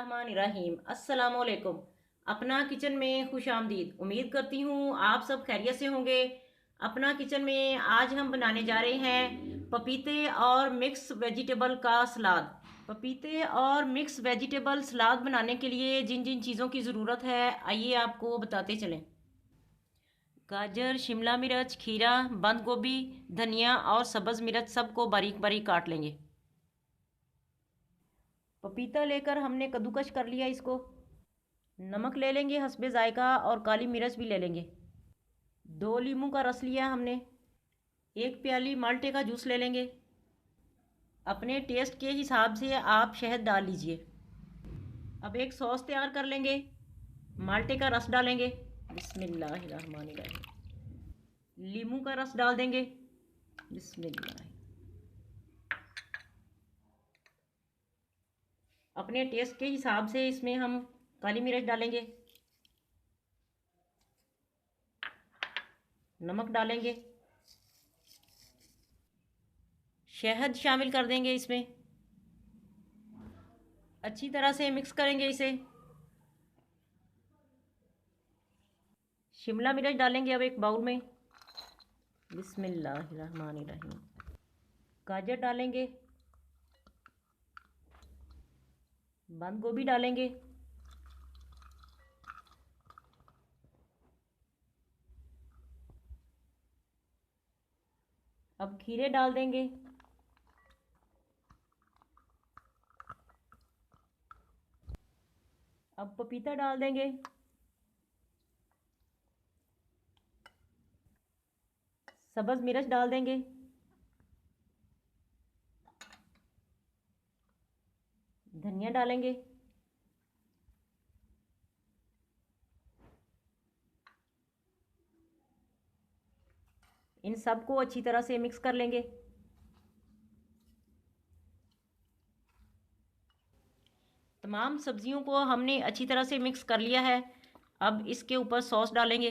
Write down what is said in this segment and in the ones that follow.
बिस्मिल्लाहिर्रहमानिर्रहीम। अस्सलामुअलैकुम। अपना किचन में खुश आमदीद। उम्मीद करती हूँ आप सब खैरियत से होंगे। अपना किचन में आज हम बनाने जा रहे हैं पपीते और मिक्स वेजिटेबल का सलाद। पपीते और मिक्स वेजिटेबल सलाद बनाने के लिए जिन जिन चीज़ों की ज़रूरत है आइए आपको बताते चलें। गाजर, शिमला मिर्च, खीरा, बंद गोभी, धनिया और सब्ज़ मिर्च सबको बारीक बारीक काट लेंगे। पपीता लेकर हमने कद्दूकश कर लिया इसको। नमक ले लेंगे हस्बे ज़ायका और काली मिर्च भी ले लेंगे। 2 लीमू का रस लिया हमने। 1 प्याली माल्टे का जूस ले लेंगे। अपने टेस्ट के हिसाब से आप शहद डाल लीजिए। अब एक सॉस तैयार कर लेंगे। माल्टे का रस डालेंगे, बिस्मिल्लाहिर्रहमानिर्रहीम। लीमू का रस डाल देंगे, बिस्मिल्लाह। अपने टेस्ट के हिसाब से इसमें हम काली मिर्च डालेंगे, नमक डालेंगे, शहद शामिल कर देंगे इसमें। अच्छी तरह से मिक्स करेंगे इसे। शिमला मिर्च डालेंगे अब एक बाउल में, बिस्मिल्लाहिर्रहमानिर्रहीम। गाजर डालेंगे, बंद गोभी डालेंगे, अब खीरे डाल देंगे, अब पपीता डाल देंगे, सब्ज़ मिर्च डाल देंगे, धनिया डालेंगे, इन सबको अच्छी तरह से मिक्स कर लेंगे। तमाम सब्जियों को हमने अच्छी तरह से मिक्स कर लिया है। अब इसके ऊपर सॉस डालेंगे।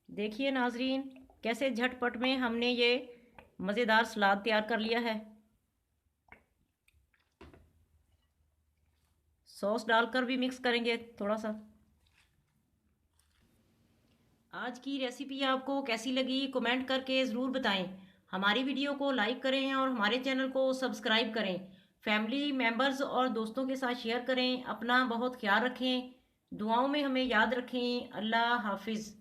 देखिए नाजरीन, कैसे झटपट में हमने ये मज़ेदार सलाद तैयार कर लिया है। सॉस डालकर भी मिक्स करेंगे थोड़ा सा। आज की रेसिपी आपको कैसी लगी कमेंट करके ज़रूर बताएं। हमारी वीडियो को लाइक करें और हमारे चैनल को सब्सक्राइब करें। फैमिली मेम्बर्स और दोस्तों के साथ शेयर करें। अपना बहुत ख्याल रखें। दुआओं में हमें याद रखें। अल्लाह हाफिज़।